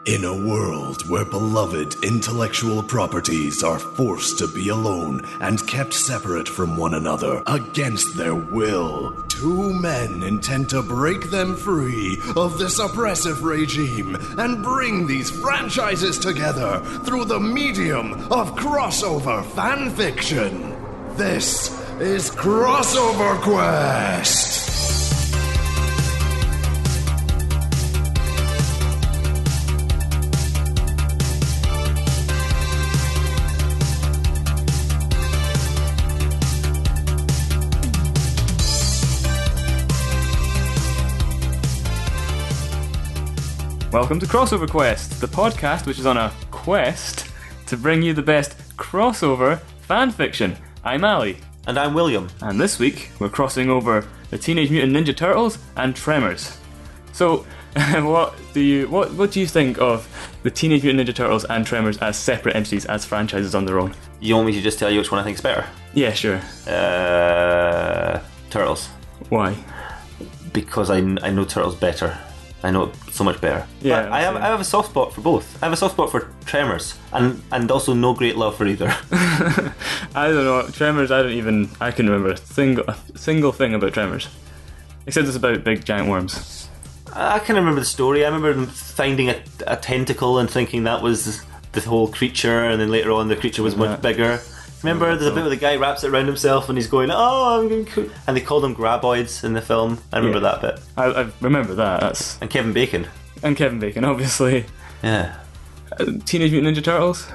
In a world where beloved intellectual properties are forced to be alone and kept separate from one another against their will, two men intend to break them free of this oppressive regime and bring these franchises together through the medium of crossover fanfiction. This is Crossover Quest! Welcome to Crossover Quest, the podcast which is on a quest to bring you the best crossover fanfiction. I'm Ali. And I'm William. And this week, we're crossing over the Teenage Mutant Ninja Turtles and Tremors. So, what do you think of the Teenage Mutant Ninja Turtles and Tremors as separate entities, as franchises on their own? You want me to just tell you which one I think is better? Yeah, sure. Turtles. Why? Because I know Turtles better. I know it so much better. Yeah, but I have a soft spot for both. I have a soft spot for Tremors, and also no great love for either. I don't know. Tremors, I can remember a single thing about Tremors. Except it's about big giant worms. I can remember the story. I remember them finding a tentacle and thinking that was the whole creature, and then later on the creature was much bigger. Remember, there's a bit where the guy wraps it around himself and he's going, "Oh, I'm going to..." And they call them graboids in the film. I remember that bit. I remember that. And Kevin Bacon. And Kevin Bacon, obviously. Yeah. Teenage Mutant Ninja Turtles?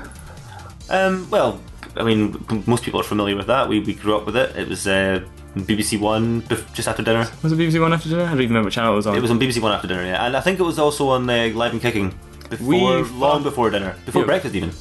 Well, I mean, most people are familiar with that. We grew up with it. It was BBC One just after dinner. Was it BBC One after dinner? I don't even remember what channel it was on. It was on BBC One after dinner, yeah. And I think it was also on Live and Kicking long before dinner. Before breakfast, even.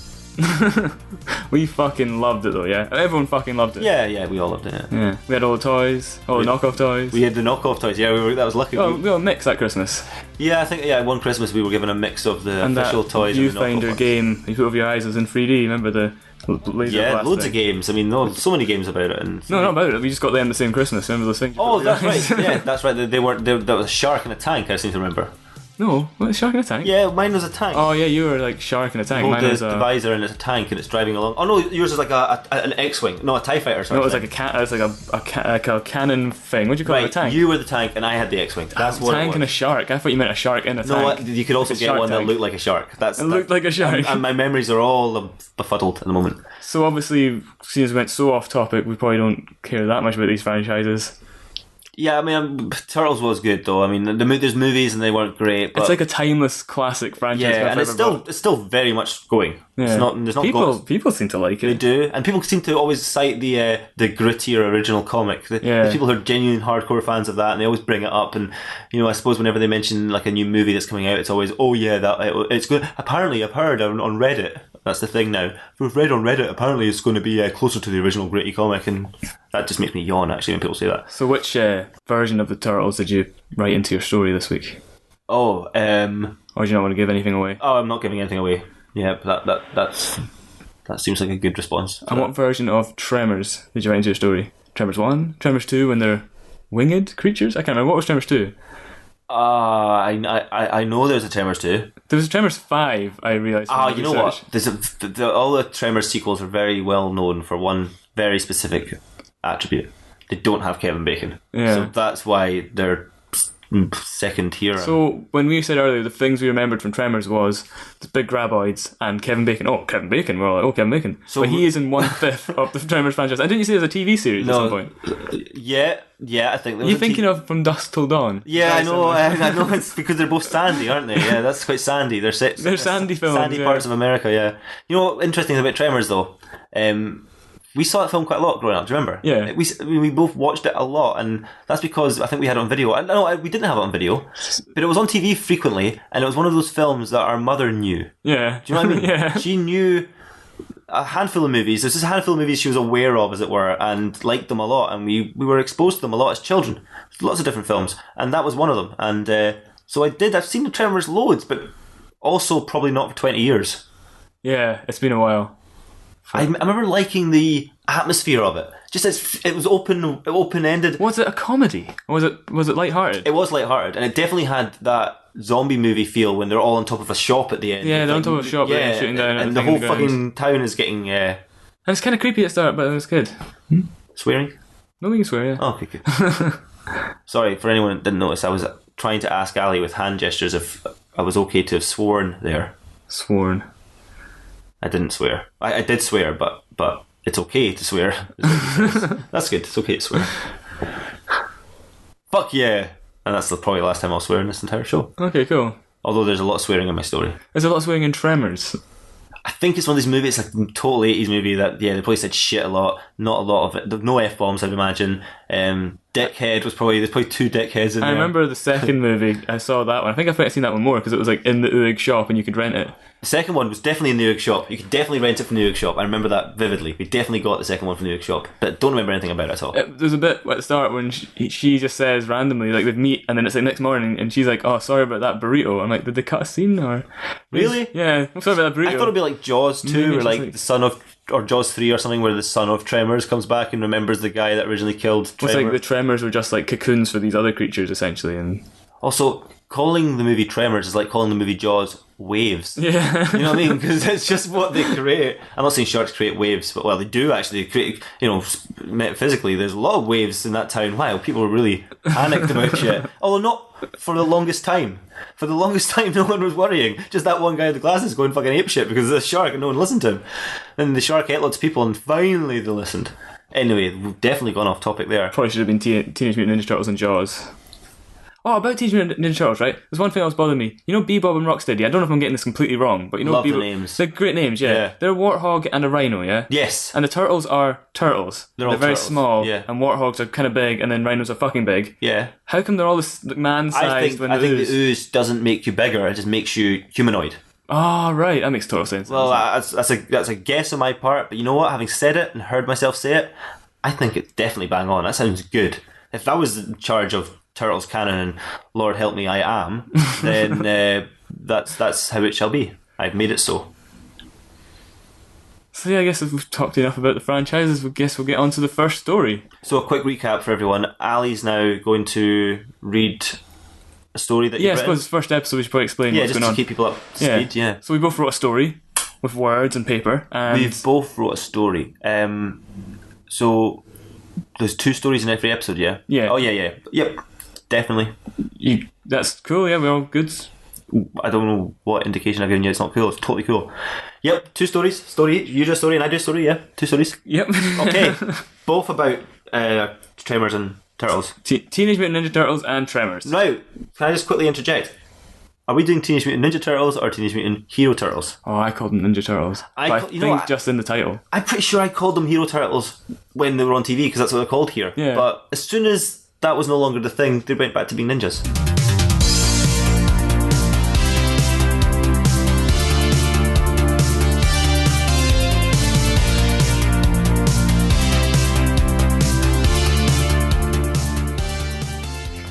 We fucking loved it though, yeah? Everyone fucking loved it. Yeah, we all loved it, yeah. We had all the toys, the knockoff toys. We had the knockoff toys, yeah, that was lucky. Oh, we got a mix that Christmas. Yeah, I think, one Christmas we were given a mix of the and official toys and the knockoff viewfinder game, you put over your eyes, was in 3D, remember the laser blast loads thing? of games, I mean, so many games about it. And no, not about it, we just got them the same Christmas, remember those things? Oh, that's right, yeah, that's right, there was a shark in a tank, I seem to remember. No, what, shark in a tank? Yeah, mine was a tank. Oh yeah, you were like shark in a tank. Mine was the visor and it's a tank and it's driving along. Oh no, yours is like an X-wing, no, a TIE fighter. No, it was like a cannon thing. What do you call it? A tank. You were the tank and I had the X-wing. That's what. Tank and a shark. I thought you meant a shark in a tank. No, you could also get one that looked like a shark. It looked like a shark. And my memories are all befuddled at the moment. So obviously, since we went so off topic, we probably don't care that much about these franchises. Yeah, I mean, Turtles was good though. I mean, there's movies and they weren't great. But it's like a timeless classic franchise. Yeah, and it's still very much going. Yeah. There's not people seem to like it. They do, and people seem to always cite the grittier original comic. There's people who are genuine hardcore fans of that, and they always bring it up. And I suppose whenever they mention like a new movie that's coming out, it's always, oh yeah, it's good. Apparently, I've heard on Reddit. That's the thing now. We've read on Reddit, apparently it's going to be closer to the original gritty comic, and that just makes me yawn, actually, when people say that. So which version of the Turtles did you write into your story this week? Oh, or do you not want to give anything away? Oh, I'm not giving anything away. Yeah, but that seems like a good response. And what version of Tremors did you write into your story? Tremors 1? Tremors 2 when they're winged creatures? I can't remember. What was Tremors 2? I know there's a Tremors 2. There was a Tremors 5, I realised. You know what? All the Tremors sequels are very well known for one very specific attribute. They don't have Kevin Bacon. Yeah. So that's why they're second tier. So when we said earlier the things we remembered from Tremors was the big graboids and Kevin Bacon. Oh, Kevin Bacon. We're all like, oh, Kevin Bacon. So but he is in 1/5 of the Tremors franchise. And didn't you say there's a TV series at some point? Yeah, I think there was. Are you thinking of From Dusk Till Dawn? Yeah, I know. I know. It's because they're both sandy, aren't they? Yeah, that's quite sandy. They're sandy films. Sandy parts of America. Yeah. You know what? Interesting about Tremors though. We saw that film quite a lot growing up. Do you remember? Yeah. We both watched it a lot, and that's because I think we had it on video. No, we didn't have it on video, but it was on TV frequently, and it was one of those films that our mother knew. Yeah. Do you know what I mean? Yeah. She knew a handful of movies. There's just a handful of movies she was aware of, as it were, and liked them a lot, and we were exposed to them a lot as children. Lots of different films, and that was one of them. And so I've seen the Tremors loads, but also probably not for 20 years. Yeah, it's been a while. I remember liking the atmosphere of it. Just as it was open-ended. Was it a comedy? Or was it lighthearted? It was lighthearted, and it definitely had that zombie movie feel when they're all on top of a shop at the end. Yeah, they're on top of a shop, yeah, shooting down, and the whole fucking town is getting And it's kind of creepy at the start, but it was good. swearing. No, we can swear. Yeah. Oh, okay, good. Sorry for anyone that didn't notice. I was trying to ask Ali with hand gestures if I was okay to have sworn there. Sworn. I didn't swear. I did swear, but it's okay to swear. That's good. It's okay to swear. Fuck yeah. And that's probably the last time I'll swear in this entire show. Okay, cool. Although there's a lot of swearing in my story. There's a lot of swearing in Tremors. I think it's one of these movies, it's like a total 80s movie that, yeah, they probably said shit a lot. Not a lot of it. There's no F-bombs, I'd imagine. Dickhead was there's probably 2 dickheads in there. I remember the second movie, I saw that one. I think I might have seen that one more because it was like in the Oog shop and you could rent it. The second one was definitely in the Oog shop. You could definitely rent it from the Oog shop. I remember that vividly. We definitely got the second one from the Oog shop, but don't remember anything about it at all. There's a bit at the start when she just says randomly, like, they'd meet, and then it's like next morning, and she's like, oh, sorry about that burrito. I'm like, did they cut a scene? Or really? Yeah, I'm sorry about that burrito. I thought it'd be like Jaws 2, or like the son of, or Jaws 3 or something, where the son of Tremors comes back and remembers the guy that originally killed Tremor. It's like the Tremors were just like cocoons for these other creatures, essentially. And also, calling the movie Tremors is like calling the movie Jaws waves. Yeah. You know what I mean? Because it's just what they create. I'm not saying sharks create waves, but well, they do actually create, you know, metaphysically, there's a lot of waves in that town. Wow, people were really panicked about shit. Although not for the longest time. For the longest time, no one was worrying. Just that one guy with the glasses going fucking apeshit because of the shark and no one listened to him. And the shark ate lots of people and finally they listened. Anyway, we've definitely gone off topic there. Probably should have been Teenage Mutant Ninja Turtles and Jaws. Oh, about Teenage Mutant Ninja Turtles, right? There's one thing that was bothering me. You know Bebop and Rocksteady? I don't know if I'm getting this completely wrong, but you know Love Bebop, the names. They're great names, yeah. They're a warthog and a rhino, yeah? Yes. And the turtles are turtles. They're all very turtles, small, yeah. and warthogs are kind of big, and then rhinos are fucking big. Yeah. How come they're all this man-sized when I think ooze? the ooze doesn't make you bigger, it just makes you humanoid. Oh, right, that makes total sense. Well, that's a guess on my part, but you know what? Having said it and heard myself say it, I think it's definitely bang on. That sounds good. If I was in charge of Turtles canon and Lord help me, I am, then that's how it shall be. I've made it so. So yeah, I guess if we've talked enough about the franchises, I guess we'll get on to the first story. So a quick recap for everyone. Ali's now going to read a story that you've written. I suppose it's the first episode we should probably explain what's going on. Yeah, just to keep people up to speed, yeah. So we both wrote a story with words and paper. And we've both wrote a story. So there's 2 stories in every episode, yeah? Yeah. Oh, yeah. Yep, definitely. That's cool, yeah, we're all good. I don't know what indication I've given you. It's not cool. It's totally cool. Yep, 2 stories. Story each. You do a story and I do a story, yeah? 2 stories. Yep. Okay. Both about Tremors and Turtles. Teenage Mutant Ninja Turtles and Tremors. Now, can I just quickly interject? Are we doing Teenage Mutant Ninja Turtles or Teenage Mutant Hero Turtles? Oh, I called them Ninja Turtles. I think just in the title. I'm pretty sure I called them Hero Turtles when they were on TV because that's what they're called here. Yeah. But as soon as that was no longer the thing, they went back to being ninjas.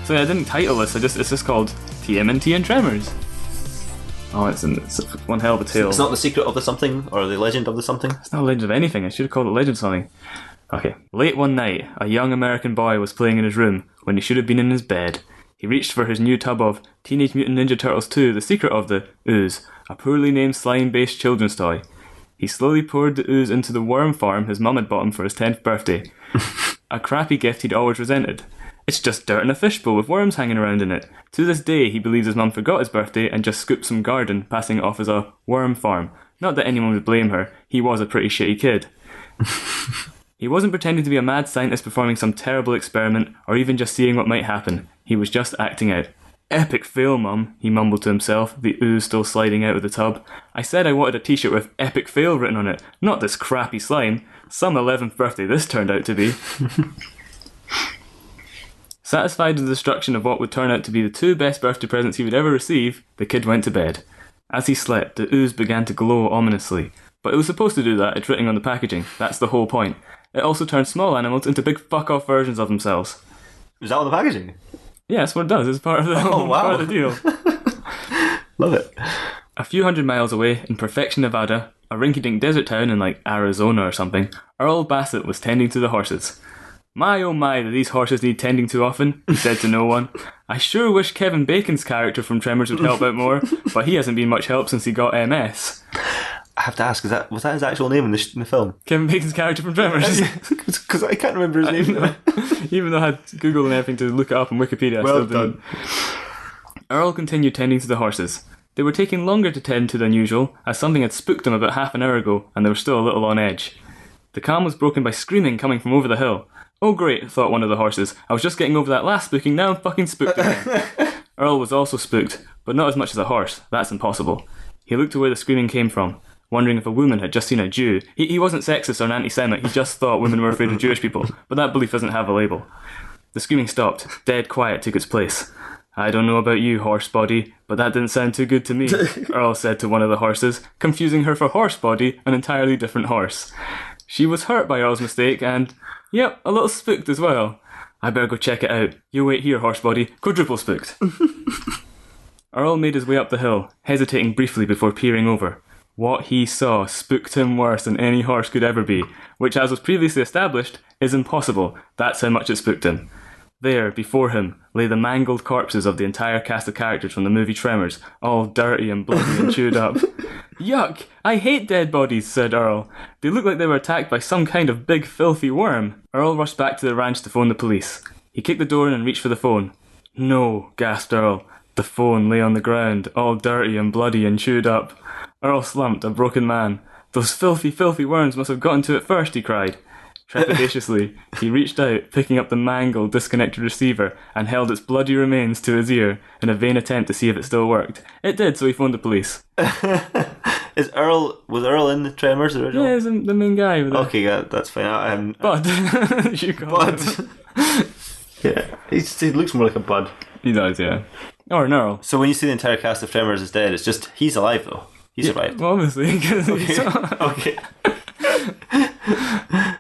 So I didn't title this. It's just called TMNT and Tremors. Oh, it's one hell of a tale. It's not the secret of the something or the legend of the something. It's not a legend of anything. I should have called it legend of something. Okay. Late one night, a young American boy was playing in his room when he should have been in his bed. He reached for his new tub of Teenage Mutant Ninja Turtles 2: The Secret of the Ooze, a poorly named slime-based children's toy. He slowly poured the ooze into the worm farm his mum had bought him for his 10th birthday. A crappy gift he'd always resented. It's just dirt in a fishbowl with worms hanging around in it. To this day, he believes his mum forgot his birthday and just scooped some garden, passing it off as a worm farm. Not that anyone would blame her. He was a pretty shitty kid. He wasn't pretending to be a mad scientist performing some terrible experiment, or even just seeing what might happen. He was just acting out. Epic fail, Mum, he mumbled to himself, the ooze still sliding out of the tub. I said I wanted a t-shirt with Epic Fail written on it, not this crappy slime. Some 11th birthday this turned out to be. Satisfied with the destruction of what would turn out to be the 2 best birthday presents he would ever receive, the kid went to bed. As he slept, the ooze began to glow ominously. But it was supposed to do that, it's written on the packaging. That's the whole point. It also turned small animals into big fuck-off versions of themselves. Is that on the packaging? Yeah, that's what it does. It's part of the, part of the deal. Love it. A few hundred miles away, in Perfection, Nevada, a rinky-dink desert town in like Arizona or something, Earl Bassett was tending to the horses. My oh my, do these horses need tending too often, he said to no one. I sure wish Kevin Bacon's character from Tremors would help out more, but he hasn't been much help since he got MS. I have to ask, was that his actual name in the film? Kevin Bacon's character from Tremors? Because I can't remember his name. Even though I had Google and everything to look it up on Wikipedia, I still didn't. Earl continued tending to the horses. They were taking longer to tend to than usual, as something had spooked them about half an hour ago, and they were still a little on edge. The calm was broken by screaming coming from over the hill. Oh great, thought one of the horses. I was just getting over that last spooking, now I'm fucking spooked again. Earl was also spooked, but not as much as a horse. That's impossible. He looked to where the screaming came from, wondering if a woman had just seen a Jew. He wasn't sexist or an anti-Semite, he just thought women were afraid of Jewish people, but that belief doesn't have a label. The screaming stopped. Dead quiet took its place. I don't know about you, horse body, but that didn't sound too good to me, Earl said to one of the horses, confusing her for horse body, an entirely different horse. She was hurt by Earl's mistake and, yep, a little spooked as well. I better go check it out. You wait here, horse body. Quadruple spooked. Earl made his way up the hill, hesitating briefly before peering over. What he saw spooked him worse than any horse could ever be, which, as was previously established, is impossible. That's how much it spooked him. There, before him, lay the mangled corpses of the entire cast of characters from the movie Tremors, all dirty and bloody and chewed up. Yuck! I hate dead bodies, said Earl. They look like they were attacked by some kind of big filthy worm. Earl rushed back to the ranch to phone the police. He kicked the door in and reached for the phone. No, gasped Earl. The phone lay on the ground, all dirty and bloody and chewed up. Earl slumped, a broken man. Those filthy, filthy worms must have gotten to it first, he cried. Trepidatiously, he reached out, picking up the mangled, disconnected receiver and held its bloody remains to his ear in a vain attempt to see if it still worked. It did, so he phoned the police. Was Earl in the Tremors original? Yeah, he's the main guy. Okay, yeah, that's fine. Bud. You call Bud. him. Yeah, he looks more like a bud. He does, yeah. Or an Earl. So when you see the entire cast of Tremors is dead, it's just, he's alive though. He survived. Well, obviously. Okay.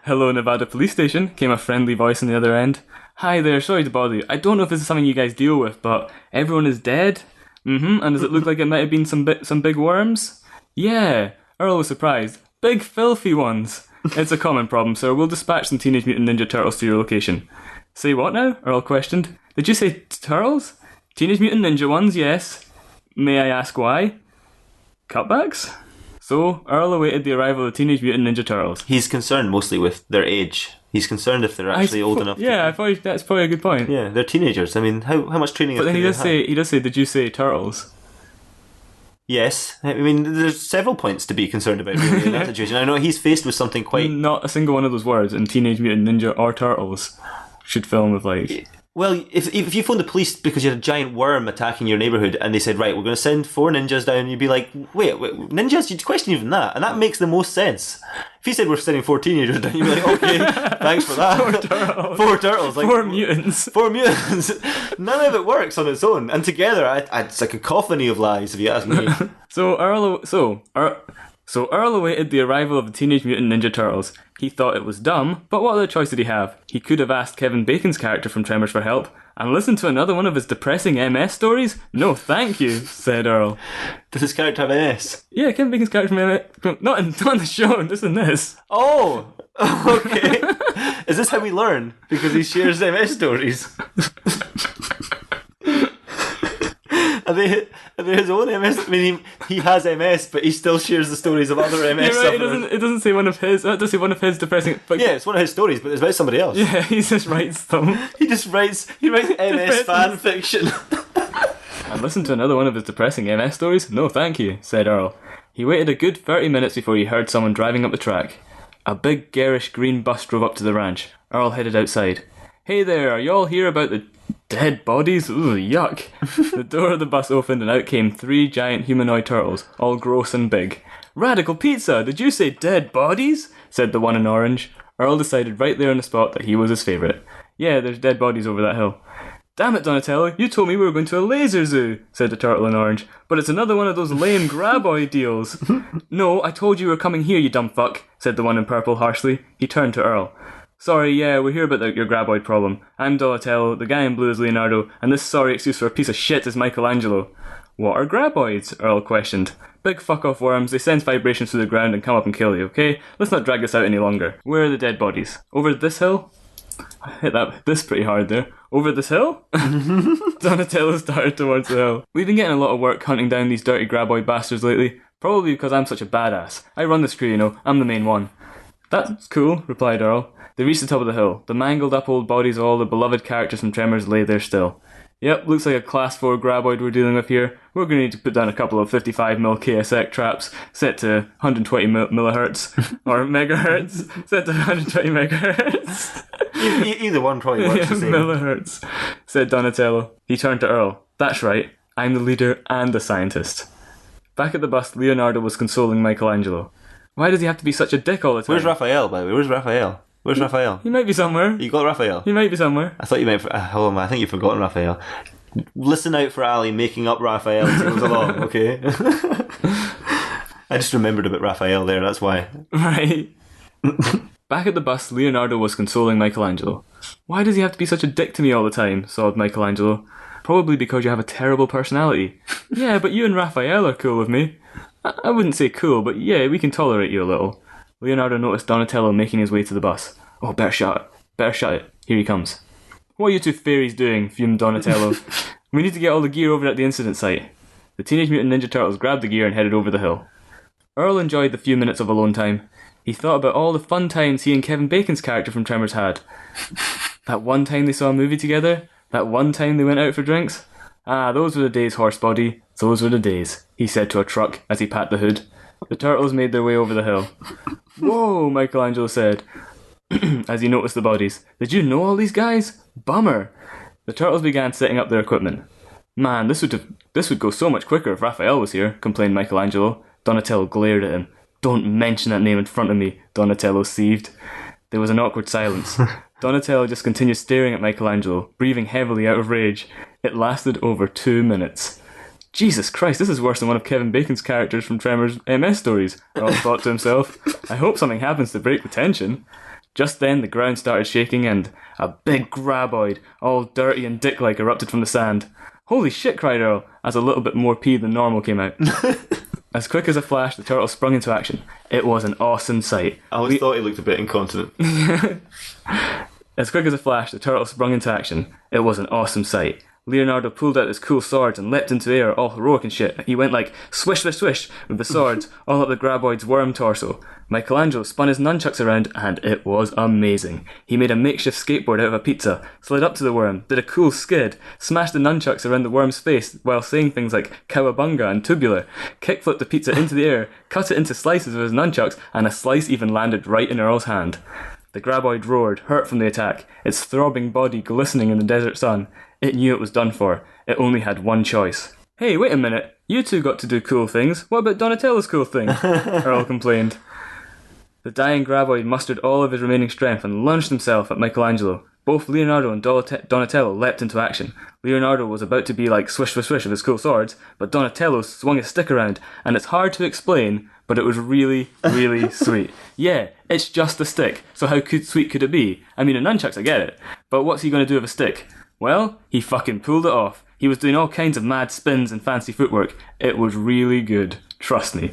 Hello, Nevada Police Station, came a friendly voice on the other end. Hi there, sorry to bother you. I don't know if this is something you guys deal with, but everyone is dead? And does it look like it might have been some big worms? Yeah, Earl was surprised. Big filthy ones. It's a common problem, sir. We'll dispatch some Teenage Mutant Ninja Turtles to your location. Say what now? Earl questioned. Did you say turtles? Teenage Mutant Ninja ones, yes. May I ask why? Cutbacks? So, Earl awaited the arrival of the Teenage Mutant Ninja Turtles. He's concerned mostly with their age. He's concerned if they're actually old enough. Yeah, I thought that's probably a good point. Yeah, they're teenagers. I mean, how much training? But then he does say, did you say turtles? Yes, I mean, there's several points to be concerned about really in that situation. I know he's faced with something quite. Not a single one of those words in Teenage Mutant Ninja or Turtles should film with like. Well, if you phoned the police because you had a giant worm attacking your neighbourhood and they said, right, we're going to send 4 ninjas down, you'd be like, wait, ninjas? You'd question even that. And that makes the most sense. If he said we're sending 4 teenagers down, you'd be like, okay, thanks for that. 4 turtles. 4 turtles. Like, 4 mutants. 4 mutants. None of it works on its own. And together, it's like a cacophony of lies, if you ask me. So Earl awaited the arrival of the Teenage Mutant Ninja Turtles. He thought it was dumb, but what other choice did he have? He could have asked Kevin Bacon's character from Tremors for help, and listened to another one of his depressing MS stories? No, thank you, said Earl. Does his character have MS? Yeah, Kevin Bacon's character from MS... Not in the show, just in this. Oh! Okay. Is this how we learn? Because he shares MS stories? Are they his own MS? I mean, he has MS, but he still shares the stories of other MS You're right, it doesn't say one of his. It does say one of his depressing. But yeah, it's one of his stories, but it's about somebody else. Yeah, he just writes them. He writes MS fan fiction. And listen to another one of his depressing MS stories? No, thank you, said Earl. He waited a good 30 minutes before he heard someone driving up the track. A big, garish green bus drove up to the ranch. Earl headed outside. Hey there, are you all here about the dead bodies? Ooh, yuck. The door of the bus opened and out came 3 giant humanoid turtles, all gross and big. Radical pizza, did you say dead bodies? Said the one in orange. Earl decided right there on the spot that he was his favourite. Yeah, there's dead bodies over that hill. Damn it, Donatello, you told me we were going to a laser zoo, said the turtle in orange. But it's another one of those lame graboid deals. No, I told you we were coming here, you dumb fuck, said the one in purple harshly. He turned to Earl. Sorry, yeah, we're here about your graboid problem. I'm Donatello, the guy in blue is Leonardo, and this sorry excuse for a piece of shit is Michelangelo. What are graboids? Earl questioned. Big fuck-off worms, they sense vibrations through the ground and come up and kill you, okay? Let's not drag this out any longer. Where are the dead bodies? Over this hill? I hit this pretty hard there. Over this hill? Donatello started towards the hill. We've been getting a lot of work hunting down these dirty graboid bastards lately. Probably because I'm such a badass. I run this crew, you know. I'm the main one. That's cool, replied Earl. They reached the top of the hill. The mangled up old bodies of all the beloved characters from Tremors lay there still. Yep, looks like a class 4 graboid we're dealing with here. We're going to need to put down a couple of 55mm KSX traps set to 120 millihertz, or megahertz, set to 120 megahertz. Either one probably works the same. Millihertz, said Donatello. He turned to Earl. That's right, I'm the leader and the scientist. Back at the bus, Leonardo was consoling Michelangelo. Why does he have to be such a dick all the time? Where's Raphael, by the way? Where's Raphael? He might be somewhere. You got Raphael? He might be somewhere. I thought you meant... Hold on, man. I think you've forgotten Raphael. Listen out for Ali making up Raphael as he goes along, okay? I just remembered about Raphael there, that's why. Right. Back at the bus, Leonardo was consoling Michelangelo. Why does he have to be such a dick to me all the time? Sobbed Michelangelo. Probably because you have a terrible personality. Yeah, but you and Raphael are cool with me. I wouldn't say cool, but yeah, we can tolerate you a little. Leonardo noticed Donatello making his way to the bus. Oh, better shut it. Here he comes. What are you two fairies doing? Fumed Donatello. We need to get all the gear over at the incident site. The Teenage Mutant Ninja Turtles grabbed the gear and headed over the hill. Earl enjoyed the few minutes of alone time. He thought about all the fun times he and Kevin Bacon's character from Tremors had. That one time they saw a movie together? That one time they went out for drinks? Ah, those were the days, Horsebody. Those were the days, he said to a truck as he patted the hood. The turtles made their way over the hill. Whoa, Michelangelo said, as he noticed the bodies. Did you know all these guys? Bummer. The turtles began setting up their equipment. Man, this would go so much quicker if Raphael was here, complained Michelangelo. Donatello glared at him. Don't mention that name in front of me, Donatello seethed. There was an awkward silence. Donatello just continued staring at Michelangelo, breathing heavily out of rage. It lasted over 2 minutes. Jesus Christ, this is worse than one of Kevin Bacon's characters from Tremors' MS stories, Earl thought to himself. I hope something happens to break the tension. Just then, the ground started shaking and a big graboid, all dirty and dick-like, erupted from the sand. Holy shit, cried Earl, as a little bit more pee than normal came out. As quick as a flash, the turtle sprung into action. It was an awesome sight. I always thought he looked a bit incontinent. As quick as a flash, the turtle sprung into action. It was an awesome sight. Leonardo pulled out his cool swords and leapt into the air, all heroic and shit. He went like swish, swish, swish with the swords all up the graboid's worm torso. Michelangelo spun his nunchucks around and it was amazing. He made a makeshift skateboard out of a pizza, slid up to the worm, did a cool skid, smashed the nunchucks around the worm's face while saying things like cowabunga and tubular, kickflipped the pizza into the air, cut it into slices with his nunchucks, and a slice even landed right in Earl's hand. The graboid roared, hurt from the attack, its throbbing body glistening in the desert sun. It knew it was done for. It only had one choice. Hey, wait a minute. You two got to do cool things. What about Donatello's cool thing? Earl complained. The dying graboid mustered all of his remaining strength and lunged himself at Michelangelo. Both Leonardo and Donatello leapt into action. Leonardo was about to be like swish swish swish with his cool swords, but Donatello swung his stick around, and it's hard to explain, but it was really, really sweet. Yeah, it's just a stick, so how sweet could it be? I mean, a nunchucks, I get it, but what's he going to do with a stick? Well, he fucking pulled it off. He was doing all kinds of mad spins and fancy footwork. It was really good. Trust me.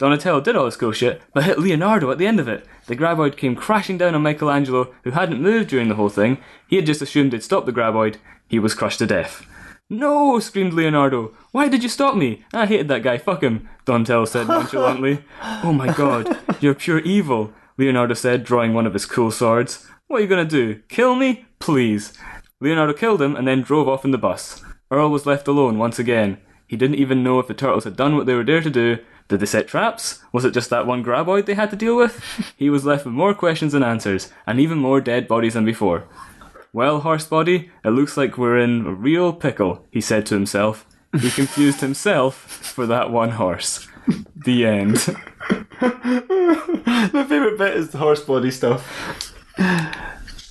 Donatello did all this cool shit, but hit Leonardo at the end of it. The graboid came crashing down on Michelangelo, who hadn't moved during the whole thing. He had just assumed they'd stopped the graboid. He was crushed to death. No, screamed Leonardo. Why did you stop me? I hated that guy, fuck him, Donatello said nonchalantly. Oh my god, you're pure evil, Leonardo said, drawing one of his cool swords. What are you gonna do? Kill me? Please. Leonardo killed him and then drove off in the bus. Earl was left alone once again. He didn't even know if the turtles had done what they were there to do. Did they set traps? Was it just that one graboid they had to deal with? He was left with more questions than answers, and even more dead bodies than before. Well, Horsebody, it looks like we're in a real pickle, he said to himself. He confused himself for that one horse. The end. My favourite bit is the Horsebody stuff.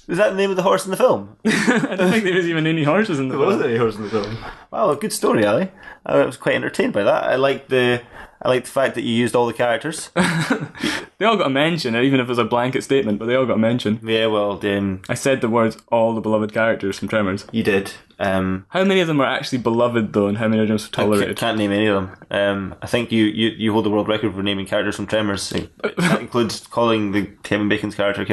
Is that the name of the horse in the film? I don't think there was even any horses in the film. There wasn't any horse in the film. Wow, a good story, Ali. I was quite entertained by that. I like the fact that you used all the characters. They all got a mention, even if it was a blanket statement, but they all got a mention. Yeah, well, I said the words, all the beloved characters from Tremors. You did. How many of them are actually beloved, though, and how many are just tolerated? I can't name any of them. I think you hold the world record for naming characters from Tremors. That includes calling the Kevin Bacon's character.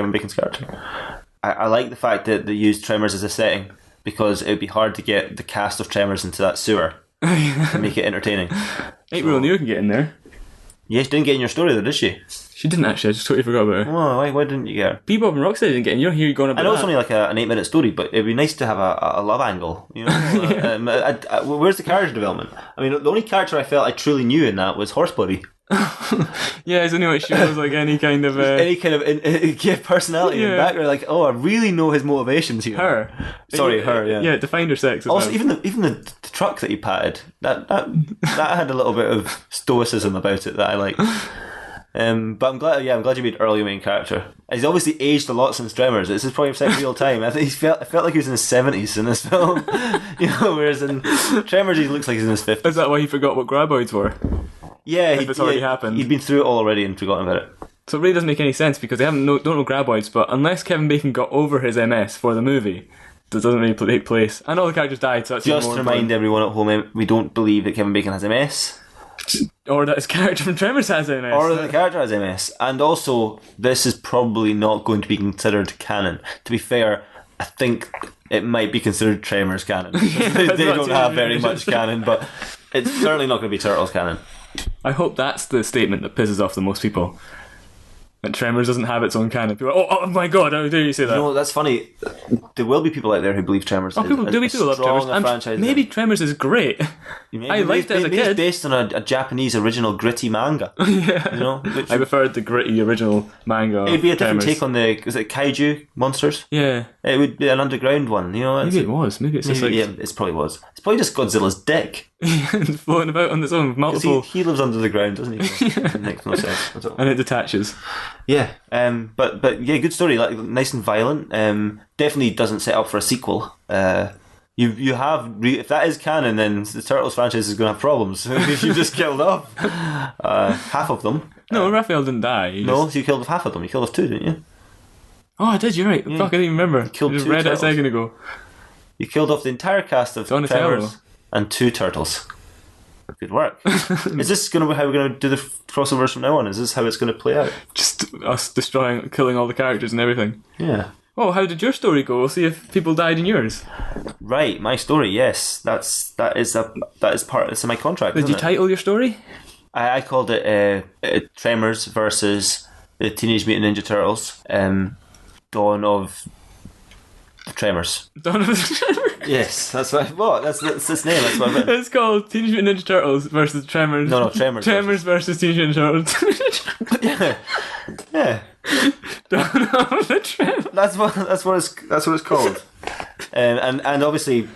I like the fact that they used Tremors as a setting, because it would be hard to get the cast of Tremors into that sewer and make it entertaining. April O'Neil can get in there. Yeah, she didn't get in your story though, did she? She didn't actually. I just totally forgot about her. Oh, why didn't you get her? Bebop and Rocksteady didn't get in. You don't hear you going about I know that. it's only like an 8-minute story, but it'd be nice to have a love angle. You know, where's the character development? I mean, the only character I felt I truly knew in that was Horsebody. Yeah, it's only what she was like any kind of personality and background. Like, oh, I really know his motivations here. her. Sorry, her. Yeah, yeah. It defined her sex. Also, even the truck that he patted, that had a little bit of stoicism about it that I like. But I'm glad you made Earl your main character. He's obviously aged a lot since Tremors. This is probably set real time. I think I felt like he was in his 70s in this film. You know, whereas in Tremors he looks like he's in his 50s. Is that why he forgot what graboids were? Yeah, if it's already happened. He'd been through it all already and forgotten about it. So it really doesn't make any sense because they don't know graboids. But unless Kevin Bacon got over his MS for the movie, that doesn't really take place. And all the characters died. So that's just to remind everyone at home, we don't believe that Kevin Bacon has MS. Or that his character from Tremors has MS. Or that the character has MS. And also, this is probably not going to be considered canon. To be fair, I think it might be considered Tremors canon. They don't have very much canon, but it's certainly not going to be Turtles canon. I hope that's the statement that pisses off the most people. That Tremors doesn't have its own canon. People are, oh my god, how dare you say that? You know, that's funny. There will be people out there who believe Tremors is people love Tremors. franchise. Maybe Tremors is great. I liked it as a kid. It's based on a Japanese original gritty manga. Yeah. You know, I preferred the gritty original manga. It'd be a different Tremors. take on is it kaiju monsters? Yeah. It would be an underground one, you know. Maybe it was. Maybe it's just like... Yeah, it probably was. It's probably just Godzilla's dick. floating about on its own with multiple... He lives under the ground, doesn't he? It makes no sense at all. And it detaches. Yeah, but yeah, good story. Like nice and violent. Definitely doesn't set up for a sequel. You have if that is canon, then the Turtles franchise is going to have problems. If you just killed off half of them. No, Raphael didn't die. You killed off half of them. You killed off two, didn't you? Oh, I did. You're right. Yeah. Fuck, I didn't even remember. You killed I just two read turtles. it a second ago. You killed off the entire cast of Tremors and 2 turtles. Good work. Is this going to be how we're going to do the crossovers from now on? Is this how it's going to play out? Just us killing all the characters and everything. Yeah. Oh, how did your story go? We'll see if people died in yours. Right, my story. Yes, that is part. It's in my contract. Did you title your story? I called it Tremors versus the Teenage Mutant Ninja Turtles. Dawn of the Tremors. Dawn of the Tremors. Yes, that's what. That's its name. That's what I've written. It's called Teenage Mutant Ninja Turtles versus Tremors. No, Tremors. Tremors versus Teenage Mutant Ninja Turtles. Yeah. Dawn of the Tremors. That's what it's called. And obviously,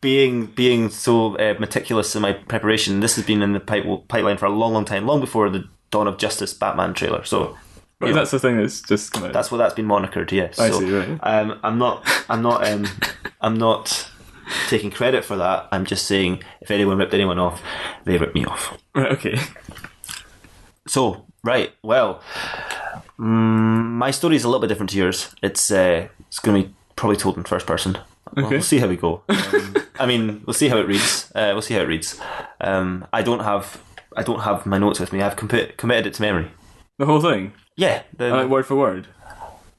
being so meticulous in my preparation, this has been in the pipeline for a long time, long before the Dawn of Justice Batman trailer. So. Right, that's the thing that's just come out. That's what that's been monikered. Yes. I see. Right. I'm not taking credit for that. I'm just saying if anyone ripped anyone off, they ripped me off. Right. Okay. So my story is a little bit different to yours. It's going to be probably told in first person. Okay. We'll see how we go. We'll see how it reads. I don't have my notes with me. I've committed it to memory. The whole thing. Yeah, word for word.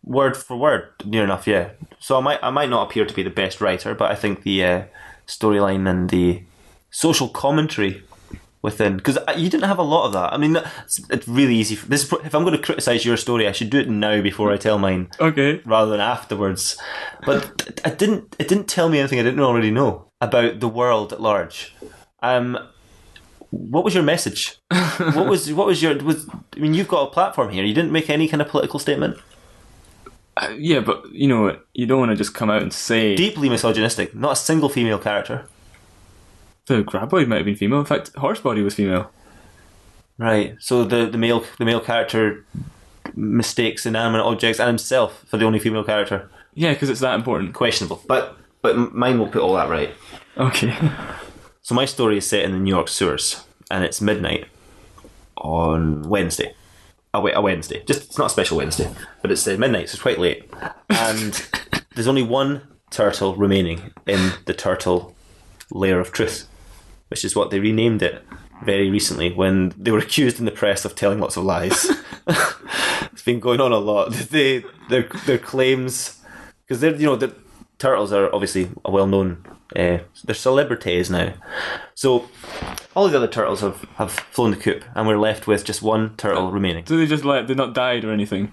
Word for word, near enough. Yeah. So I might not appear to be the best writer, but I think the storyline and the social commentary within, because you didn't have a lot of that. I mean, it's really easy. If I'm going to criticize your story, I should do it now before I tell mine. Okay. Rather than afterwards. But it didn't tell me anything I didn't already know about the world at large. What was your message? What was your? I mean, you've got a platform here. You didn't make any kind of political statement. Yeah, but you know, you don't want to just come out and say deeply misogynistic. Not a single female character. The Graboid might have been female. In fact, Horsebody was female. Right. So the male character mistakes inanimate objects and himself for the only female character. Yeah, because it's that important. Questionable, but mine will put all that right. Okay. So my story is set in the New York sewers, and it's midnight on Wednesday. A Wednesday. It's not a special Wednesday, but it's midnight, so it's quite late. And there's only one turtle remaining in the turtle lair of truth, which is what they renamed it very recently when they were accused in the press of telling lots of lies. It's been going on a lot. Their claims, because the turtles are obviously a well-known, they're celebrities now. So all the other turtles have flown the coop, and we're left with just one turtle remaining. So they're not died or anything?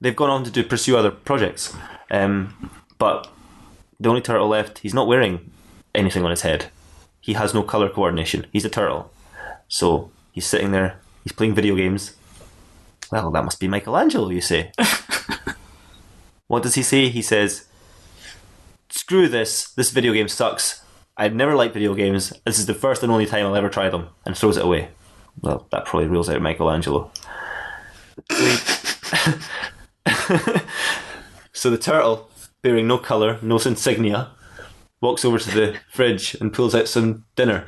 They've gone on to pursue other projects. But the only turtle left, he's not wearing anything on his head. He has no colour coordination. He's a turtle. So he's sitting there, he's playing video games. Well, that must be Michelangelo, you say. What does he say? He says, screw this video game sucks. I've never liked video games. This is the first and only time I'll ever try them, and throws it away. Well, that probably rules out Michelangelo. So the turtle, bearing no colour, no insignia, walks over to the fridge and pulls out some dinner.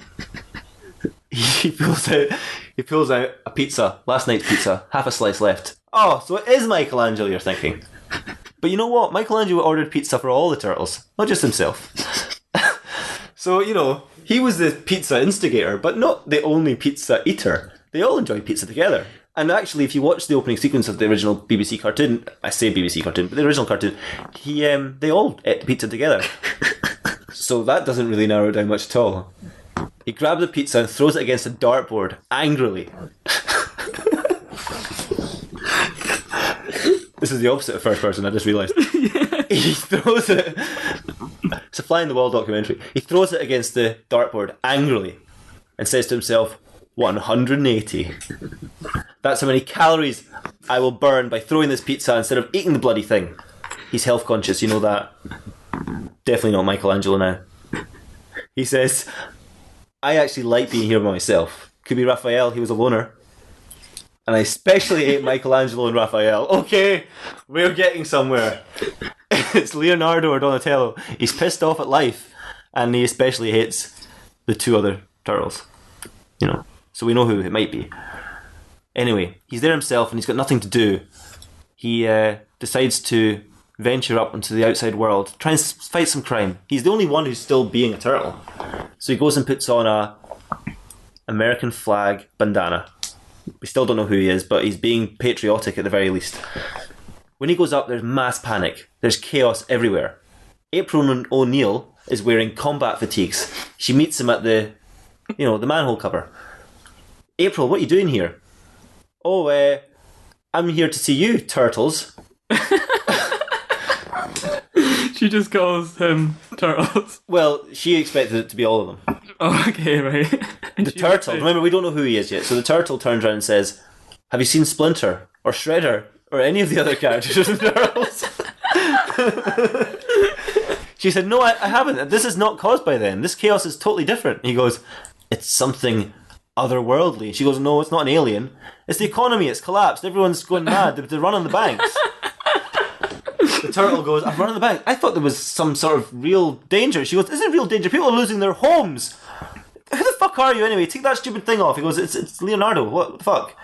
He pulls out a pizza, last night's pizza, half a slice left. Oh, so it is Michelangelo, you're thinking. But you know what? Michelangelo ordered pizza for all the turtles, not just himself. So, he was the pizza instigator, but not the only pizza eater. They all enjoyed pizza together. And actually, if you watch the opening sequence of the original BBC cartoon, I say BBC cartoon, but the original cartoon, they all ate the pizza together. So that doesn't really narrow it down much at all. He grabs the pizza and throws it against a dartboard, angrily. This is the opposite of first person, I just realised. He throws it... It's a fly in the wall documentary. He throws it against the dartboard, angrily, and says to himself, 180. That's how many calories I will burn by throwing this pizza instead of eating the bloody thing. He's health conscious, you know that. Definitely not Michelangelo now. He says, I actually like being here by myself. Could be Raphael, he was a loner. And I especially hate Michelangelo and Raphael. Okay, we're getting somewhere. It's Leonardo or Donatello. He's pissed off at life, and he especially hates the two other turtles. So we know who it might be. Anyway, he's there himself and he's got nothing to do. He decides to venture up into the outside world, try and fight some crime. He's the only one who's still being a turtle. So he goes and puts on a American flag bandana. We still don't know who he is, but he's being patriotic at the very least. When he goes up, there's mass panic. There's chaos everywhere. April O'Neil is wearing combat fatigues. She meets him at the manhole cover. April, what are you doing here? Oh, I'm here to see you, turtles. She just calls him turtles. Well, she expected it to be all of them. Oh, okay, right. The turtle, remember, we don't know who he is yet, so the turtle turns around and says, have you seen Splinter, or Shredder, or any of the other characters in Turtles? She said, no, I haven't. This is not caused by them. This chaos is totally different. He goes, it's something otherworldly. She goes, no, it's not an alien. It's the economy. It's collapsed. Everyone's going mad. They're running the banks. The turtle goes, I'm running the bank. I thought there was some sort of real danger. She goes, isn't real danger. People are losing their homes. Who the fuck are you anyway? Take that stupid thing off. He goes, it's Leonardo. What the fuck?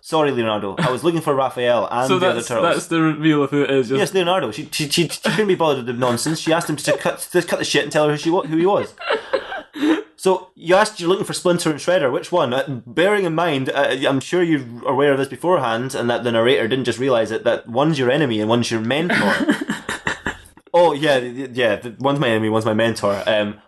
Sorry, Leonardo. I was looking for Raphael and the other turtles. That's the reveal of who it is. Yes, Leonardo. She couldn't be bothered with the nonsense. She asked him to cut the shit and tell her who he was. So you asked, you're looking for Splinter and Shredder. Which one? Bearing in mind, I'm sure you're aware of this beforehand, and that the narrator didn't just realise it, that one's your enemy and one's your mentor. Oh, yeah, one's my enemy, one's my mentor.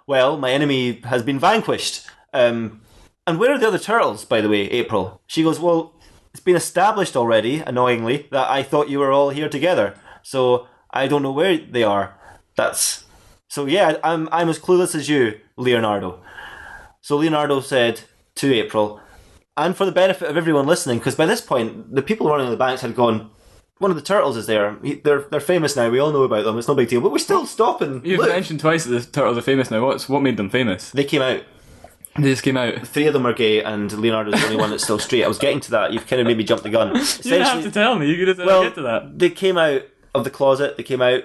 Well, my enemy has been vanquished. And where are the other turtles, by the way, April? She goes, well, it's been established already, annoyingly, that I thought you were all here together. So I don't know where they are. So yeah, I'm as clueless as you, Leonardo. So Leonardo said to April, and for the benefit of everyone listening, because by this point, the people running the banks had gone, one of the turtles is there. They're famous now. We all know about them. It's no big deal. But we're still stopping. You've mentioned twice that the turtles are famous now. What made them famous? They came out. They just came out. 3 of them are gay, and Leonardo's the only one that's still straight. I was getting to that. You've kind of made me jump the gun. You didn't have to tell me. You could have said, I'll get to that. They came out of the closet. They came out.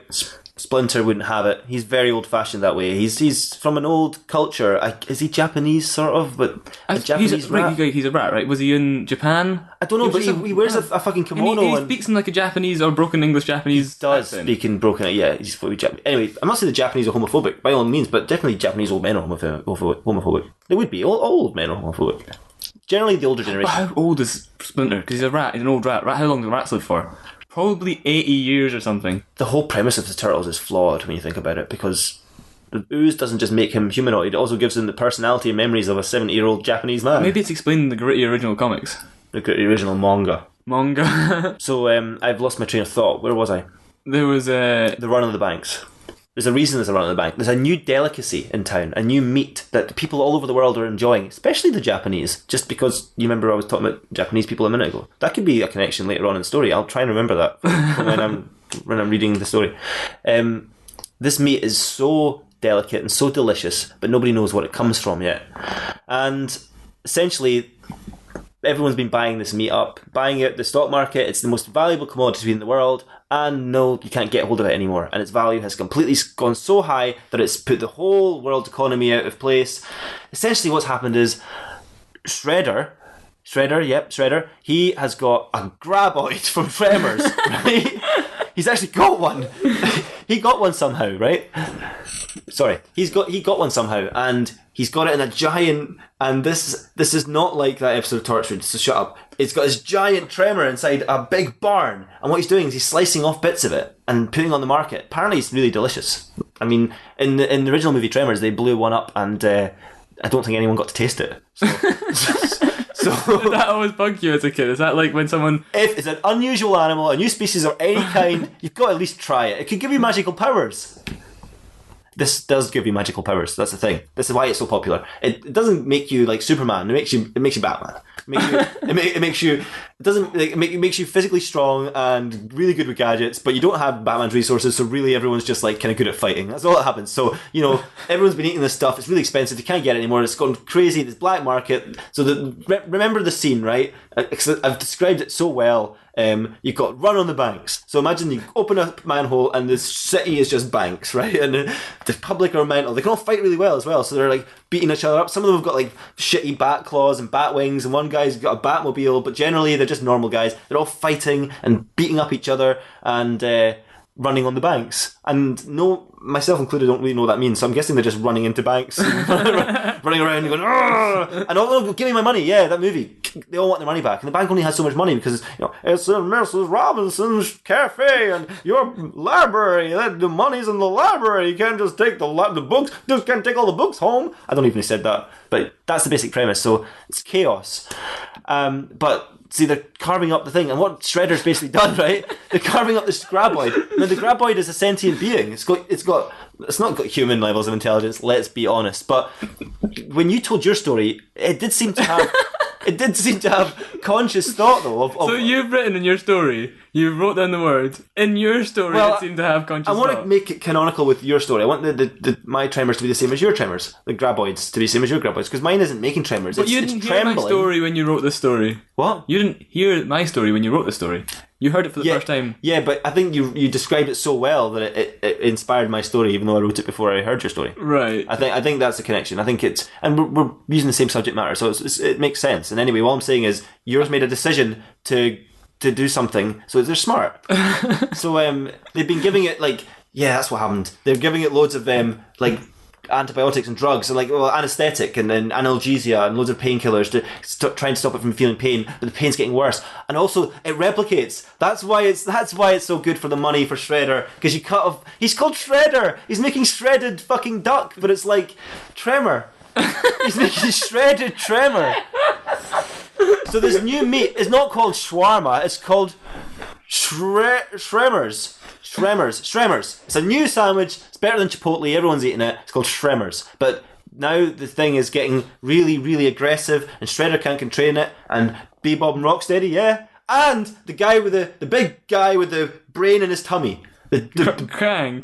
Splinter wouldn't have it. He's very old-fashioned that way. He's from an old culture. Is he Japanese, sort of? But a Japanese rat. Right, he's a rat, right? Was he in Japan? I don't know, but he wears a fucking kimono. And he speaks in like a Japanese or broken English Japanese. He does accent. speak in broken. Yeah, he's fully Japanese. Anyway, I'm not saying the Japanese are homophobic by all means, but definitely Japanese old men are homophobic. They would be. All old men are homophobic. generally the older But generation. how old is Splinter? Because he's a rat. He's an old rat. How long do rats live for? Probably 80 years or something. The whole premise of the Turtles is flawed when you think about it, because the ooze doesn't just make him humanoid, it also gives him the personality and memories of a 70-year-old Japanese man. Maybe it's explained in the gritty original comics. The original manga. So I've lost my train of thought. Where was I? There was The run on the banks. There's a reason there's a run on the bank. There's a new delicacy in town, a new meat that people all over the world are enjoying, especially the Japanese. Just because you remember I was talking about Japanese people a minute ago. That could be a connection later on in the story. I'll try and remember that for when I'm reading the story. This meat is so delicate and so delicious, but nobody knows what it comes from yet. And essentially, everyone's been buying this meat up, buying it at the stock market. It's the most valuable commodity in the world, and no, you can't get hold of it anymore. And its value has completely gone so high that it's put the whole world economy out of place. Essentially, what's happened is Shredder, he has got a graboid from Tremors, right? He's actually got one. He got one somehow, right? Sorry, he got one somehow, and he's got it in a giant. And this is not like that episode of Torchwood. So shut up. It's got this giant tremor inside a big barn, and what he's doing is he's slicing off bits of it and putting on the market. Apparently, it's really delicious. I mean, in the original movie Tremors, they blew one up, and I don't think anyone got to taste it. So Did that always bug you as a kid? Is that like when someone... If it's an unusual animal, a new species of any kind, you've got to at least try it. It could give you magical powers. This does give you magical powers. That's the thing. This is why it's so popular. It doesn't make you like Superman. It makes you Batman. It makes you physically strong and really good with gadgets, but you don't have Batman's resources, so really everyone's just like kind of good at fighting. That's all that happens. So, everyone's been eating this stuff. It's really expensive. You can't get it anymore. It's gone crazy. This black market. So remember the scene, right? I've described it so well. You've got run on the banks. So imagine you open a manhole and this city is just banks, right? And the public are mental. They can all fight really well as well. So they're like beating each other up. Some of them have got like shitty bat claws and bat wings, and one guy's got a Batmobile, but generally they're just normal guys. They're all fighting and beating up each other and running on the banks. And myself included, don't really know what that means. So I'm guessing they're just running into banks, running around and going, "Argh!" And give me my money. Yeah, that movie. They all want their money back, and the bank only has so much money because it's in Mrs. Robinson's cafe and your library. The money's in the library. You can't just take the books. Just can't take all the books home. I don't even have said that, but that's the basic premise. So it's chaos, but. See, they're carving up the thing, and what Shredder's basically done, right? They're carving up this graboid. Now, the graboid is a sentient being. It's not got human levels of intelligence. Let's be honest. But when you told your story, it did seem to have conscious thought, though. So you've written in your story, you wrote down the words in your story. It seemed to have conscious thought. I want to make it canonical with your story. I want my Tremors to be the same as your Tremors, the graboids to be the same as your graboids, because mine isn't making tremors. But you didn't hear my story when you wrote the story. What? You didn't hear my story when you wrote the story. You heard it for the first time. Yeah, but I think you described it so well that it inspired my story, even though I wrote it before I heard your story. Right. I think that's the connection. I think it's, and we're using the same subject matter, so it makes sense. And anyway, what I'm saying is, yours made a decision to do something, so they're smart. So they've been giving it that's what happened. They're giving it loads of antibiotics and drugs and anesthetic and then analgesia and loads of painkillers to try and stop it from feeling pain, but the pain's getting worse. And also it replicates. That's why it's so good for the money for Shredder, because you cut off. He's called Shredder. He's making shredded fucking duck, but it's like Tremor. He's making shredded Tremor. So this new meat is not called shawarma. It's called Tremors. Tremors. It's a new sandwich. It's better than Chipotle. Everyone's eating it. It's called Tremors. But now the thing is getting really, really aggressive, and Shredder can't contain it. And Bebop and Rocksteady, yeah. And the guy with the big guy with the brain in his tummy, Krang.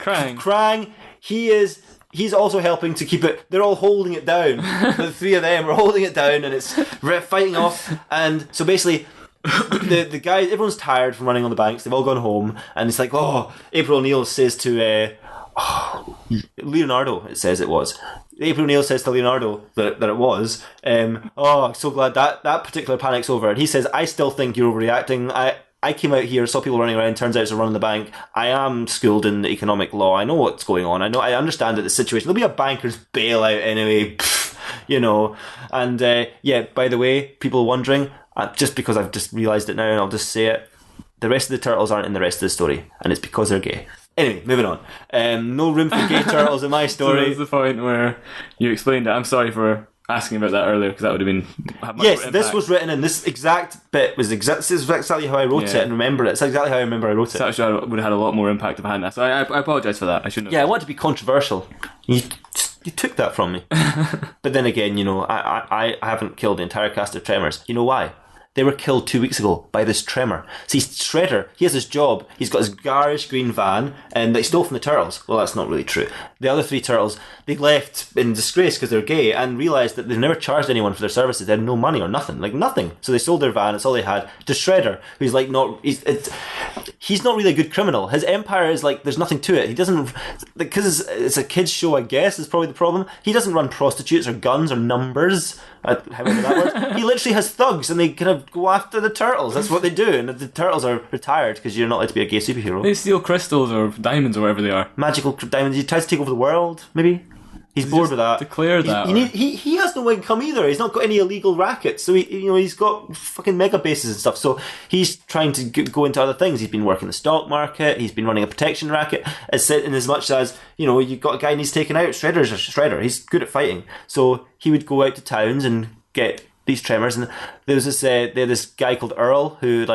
He's also helping to keep it. They're all holding it down. The three of them are holding it down, and it's fighting off. And so basically, the guys, everyone's tired from running on the banks. They've all gone home, and it's like, April O'Neil says to Leonardo. It says it was. April O'Neil says to Leonardo that it was. I'm so glad that particular panic's over. And he says, I still think you're overreacting. I came out here, saw people running around, turns out it's a run on the bank. I am schooled in economic law. I know what's going on. I understand that the situation. There'll be a banker's bailout anyway. you know. And by the way, people wondering, just because I've just realised it now and I'll just say it, the rest of the turtles aren't in the rest of the story, and it's because they're gay. Anyway, moving on. No room for gay turtles in my story. So that's the point where you explained it. I'm sorry for asking about that earlier, because that would have been... Yes, this was written in this exact bit. This is exactly how I wrote it and remember it. It's exactly how I remember I wrote it. So actually, I would have had a lot more impact if I hadn't asked. So I apologise for that. I shouldn't have. Yeah, I want to be controversial. You took that from me. But then again, you know, I haven't killed the entire cast of Tremors. You know why? They were killed 2 weeks ago by this Tremor. See, Shredder, he has his job. He's got his garish green van, and they stole from the turtles. Well, that's not really true. The other 3 turtles, they left in disgrace because they're gay and realised that they've never charged anyone for their services. They had no money or nothing, like nothing. So they sold their van. It's all they had to Shredder, who's like he's not really a good criminal. His empire is like there's nothing to it. He doesn't, because it's a kids show, I guess, is probably the problem. He doesn't run prostitutes or guns or numbers. However that works. He literally has thugs, and they kind of go after the turtles. That's what they do, and the turtles are retired because you're not allowed to be a gay superhero. They steal crystals or diamonds or whatever they are. Magical diamonds. He tries to take over the world, maybe. He's bored with that. Declare that. He has no income either. He's not got any illegal rackets, so he's got fucking mega bases and stuff. So he's trying to go into other things. He's been working the stock market. He's been running a protection racket. In as much as you've got a guy needs taken out. Shredder's a shredder. He's good at fighting. So he would go out to towns and get these Tremors. And there was this guy called Earl who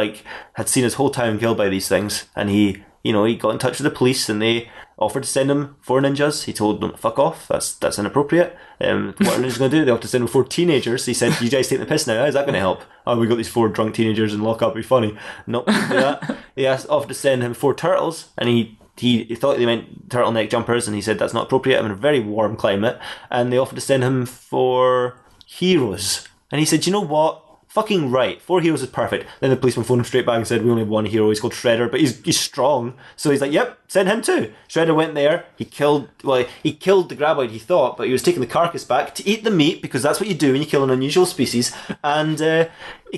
had seen his whole town killed by these things, and he got in touch with the police, and they offered to send him 4 ninjas. He told them, fuck off, that's inappropriate. What are ninjas going to do? They offered to send him 4 teenagers. He said, you guys take the piss now, how's that going to help? Oh, we got these 4 drunk teenagers in lock up, it'd be funny. Nope, didn't do that. He offered to send him 4 turtles, and he thought they meant turtleneck jumpers, and he said that's not appropriate. I'm in a very warm climate. And they offered to send him 4 heroes, and he said, you know what, fucking right, 4 heroes is perfect. Then the policeman phoned him straight back and said, we only have 1 hero, he's called Shredder, but he's strong. So he's like, yep, send him too. Shredder went there, he killed the graboid, he thought, but he was taking the carcass back to eat the meat, because that's what you do when you kill an unusual species, and it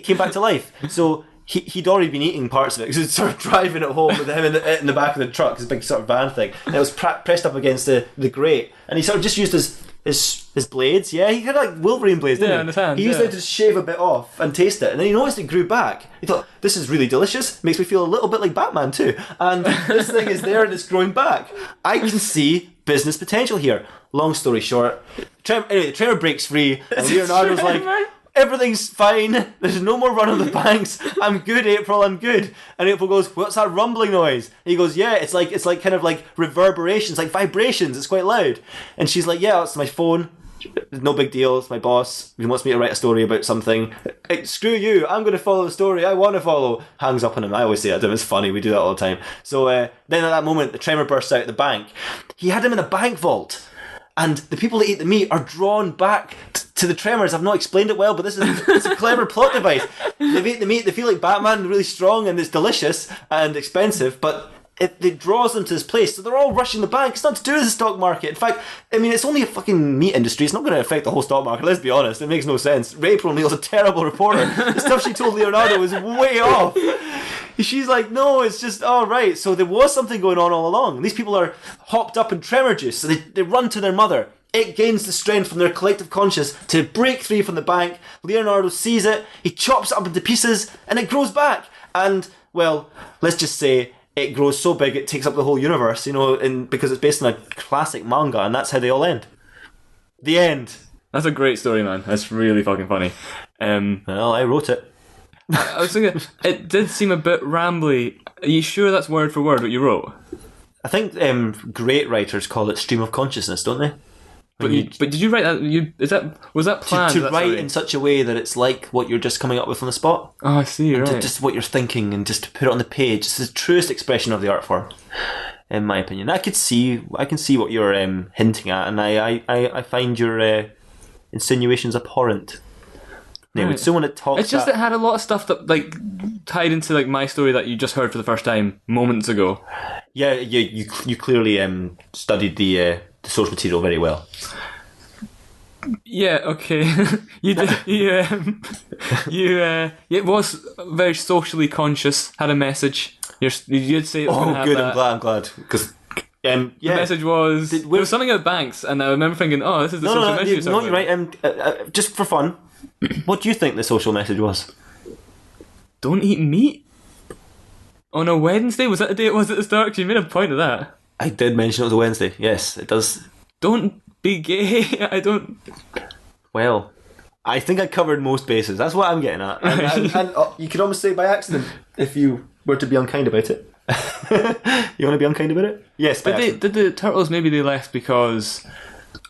came back to life. So he'd already been eating parts of it, because he was sort of driving it home with him in the back of the truck, this big sort of van thing, and it was pressed up against the grate, and he sort of just used his blades, he had like Wolverine blades, didn't he? In his hands, he used them to shave a bit off and taste it, and then he noticed it grew back. He thought, this is really delicious, makes me feel a little bit like Batman too, and this thing is there and it's growing back. I can see business potential here. Long story short, the Tremor breaks free, and Leonardo's like, everything's fine, there's no more run on the banks, I'm good, April, I'm good. And April goes, what's that rumbling noise? And he goes, yeah, it's like kind of like reverberations, like vibrations, it's quite loud. And she's like, yeah, it's my phone, no big deal, it's my boss, he wants me to write a story about something. Screw you, I'm going to follow the story I want to follow. Hangs up on him. I always say that to him, it's funny, we do that all the time. So then at that moment, the Tremor bursts out of the bank. He had him in a bank vault, and the people that eat the meat are drawn back to the Tremors. I've not explained it well, but it's a clever plot device. They've eaten the meat, they feel like Batman, really strong, and it's delicious and expensive, but it draws them to this place, so they're all rushing the bank. It's not to do with the stock market. In fact, I mean, it's only a fucking meat industry. It's not going to affect the whole stock market, let's be honest. It makes no sense. April O'Neil's a terrible reporter. The stuff she told Leonardo was way off. She's like, no, it's just, all right. So there was something going on all along. These people are hopped up in Tremor juice, so they run to their mother. It gains the strength from their collective conscious to break free from the bank. Leonardo sees it, he chops it up into pieces, and it grows back. And, well, let's just say it grows so big it takes up the whole universe, because it's based on a classic manga, and that's how they all end. The end. That's a great story, man. That's really fucking funny. Well, I wrote it. I was thinking, it did seem a bit rambly. Are you sure that's word for word what you wrote? I think great writers call it stream of consciousness, don't they? But did you write that? Was that planned? To write in such a way that it's like what you're just coming up with on the spot. Oh, I see. Right. Just what you're thinking, and just to put it on the page. It's the truest expression of the art form, in my opinion. I can see what you're hinting at, and I find your insinuations abhorrent. Now, would someone that talks? It's just it had a lot of stuff that tied into my story that you just heard for the first time moments ago. Yeah, you clearly studied the source material very well. Yeah, okay. You did. It was very socially conscious. Had a message. You did say it was going to have that. I'm glad because Yeah. The message was there was something about banks, and I remember thinking, "Oh, this is the social message." No, you're right. Just for fun, what do you think the social message was? Don't eat meat on a Wednesday. Was that the day it was at the start? 'Cause you made a point of that. I did mention it was a Wednesday. Yes, it does. Don't be gay. I don't. Well, I think I covered most bases. That's what I'm getting at. And you could almost say by accident if you were to be unkind about it. You want to be unkind about it? Yes. Did the turtles maybe they left because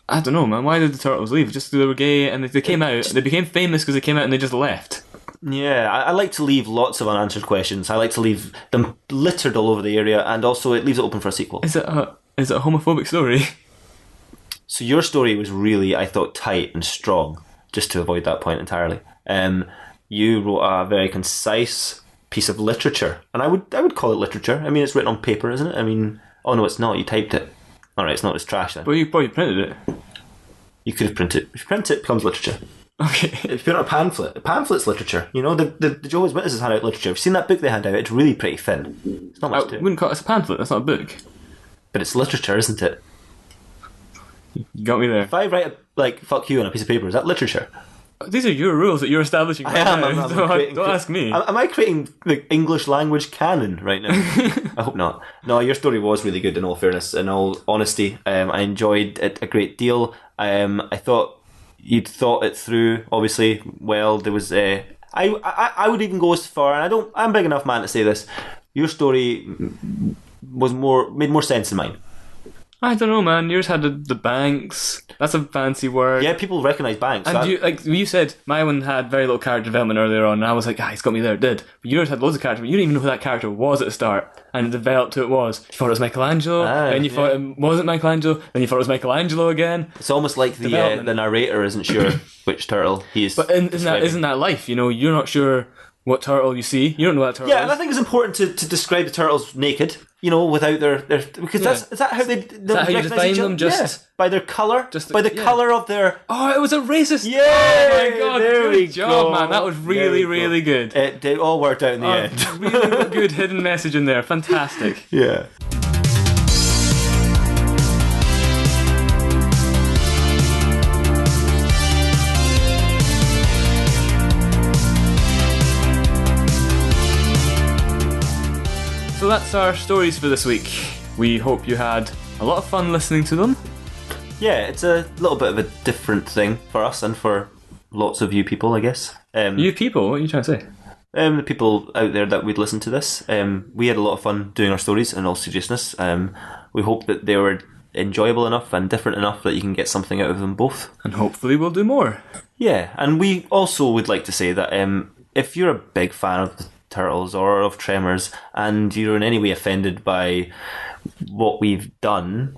I don't know, man? Why did the turtles leave? Just they were gay and they came out. They became famous because they came out and they just left. Yeah, I like to leave lots of unanswered questions. I like to leave them littered all over the area, and also it leaves it open for a sequel. Is it a homophobic story? So your story was really, I thought, tight and strong. Just to avoid that point entirely, you wrote a very concise piece of literature, and I would call it literature. I mean, it's written on paper, isn't it? I mean, oh no, it's not. You typed it. All right, it's not. It's trash then. But you probably printed it. You could have printed it. If you print it, it becomes literature. Okay. If you put it on a pamphlet's literature. You know, the Jehovah's Witnesses hand out literature. Have you seen that book they hand out? It's really pretty thin. It's not much to it. I wouldn't call it a pamphlet. That's not a book. But it's literature, isn't it? You got me there. If I write fuck you on a piece of paper, is that literature? These are your rules that you're establishing right now. Don't ask me. Am I creating the English language canon right now? I hope not. No, your story was really good in all fairness, in all honesty. I enjoyed it a great deal. I thought you'd thought it through, obviously. Well, there was I would even go as far, and I'm big enough man to say this. Your story made more sense than mine. I don't know, man. Yours had the banks. That's a fancy word. Yeah, people recognise banks. And you said my one had very little character development earlier on, and I was like, he's got me there. It did. But yours had loads of character. But you didn't even know who that character was at the start, and it developed who it was. You thought it was Michelangelo, then you thought it wasn't Michelangelo, then you thought it was Michelangelo again. It's almost like the narrator isn't sure which turtle he is. But isn't that life? You know, you're not sure what turtle you see. You don't know that turtle. Yeah, and I think it's important to describe the turtles naked. You know, without their because is that how they define them? Just by their colour, colour of their. Oh, it was a racist. Yeah, oh my god, there good job, man. That was really good. It all worked out in the end. Really good hidden message in there. Fantastic. Yeah. So that's our stories for this week. We hope you had a lot of fun listening to them. Yeah, it's a little bit of a different thing for us and for lots of you people, I guess. You people? What are you trying to say? The people out there that would listen to this. We had a lot of fun doing our stories, in all seriousness. We hope that they were enjoyable enough and different enough that you can get something out of them both. And hopefully we'll do more. Yeah, and we also would like to say that if you're a big fan of the Turtles or of Tremors and you're in any way offended by what we've done,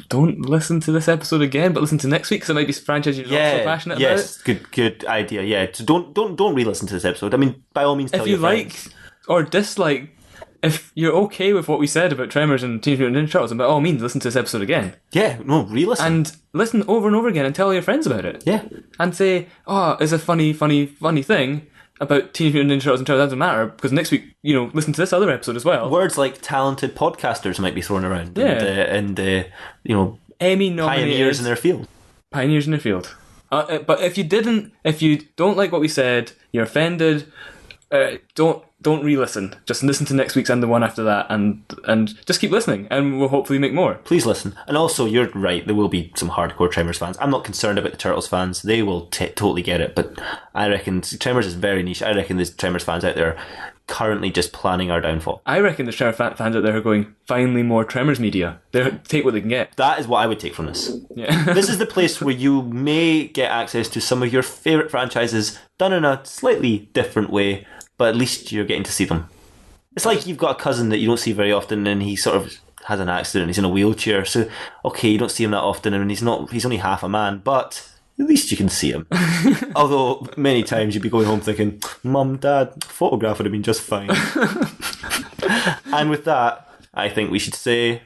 don't listen to this episode again, but listen to next week because it might be a franchise you're not so passionate about. Yes, good idea. Yeah, so don't re-listen to this episode. I mean, by all means, tell your friends. If you like or dislike, if you're okay with what we said about Tremors and Teenage Mutant Ninja Turtles, and by all means, listen to this episode again. Yeah, no, re-listen and listen over and over again and tell your friends about it. Yeah, and say, it's a funny thing about Teenage Mutant Ninja Turtles and Turtles. Doesn't matter because next week, listen to this other episode as well. Words like talented podcasters might be thrown around. Yeah, and Emmy nominated pioneers in their field. Pioneers in their field. But if you don't like what we said, you're offended. Don't re-listen. Just listen to next week's and the one after that, and just keep listening, and we'll hopefully make more. Please listen. And also, you're right. There will be some hardcore Tremors fans. I'm not concerned about the Turtles fans. They will totally get it. But I reckon Tremors is very niche. I reckon there's Tremors fans out there currently just planning our downfall. I reckon there's Tremors fans out there who are going, finally more Tremors media. They take what they can get. That is what I would take from this. Yeah. This is the place where you may get access to some of your favourite franchises done in a slightly different way, but at least you're getting to see them. It's like you've got a cousin that you don't see very often and he sort of has an accident, he's in a wheelchair, so okay, you don't see him that often and he's only half a man, but at least you can see him. Although many times you'd be going home thinking, Mum, Dad, photograph would have been just fine. And with that, I think we should say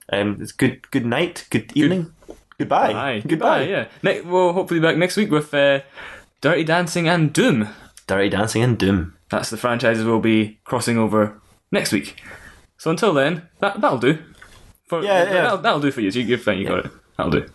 it's good night, good evening, goodbye. Goodbye, yeah. We'll hopefully be back next week with Dirty Dancing and Doom. Dirty Dancing and Doom. That's the franchises we'll be crossing over next week. So until then, that'll do. Yeah. That'll do for you. So you're fine. You got it. That'll do.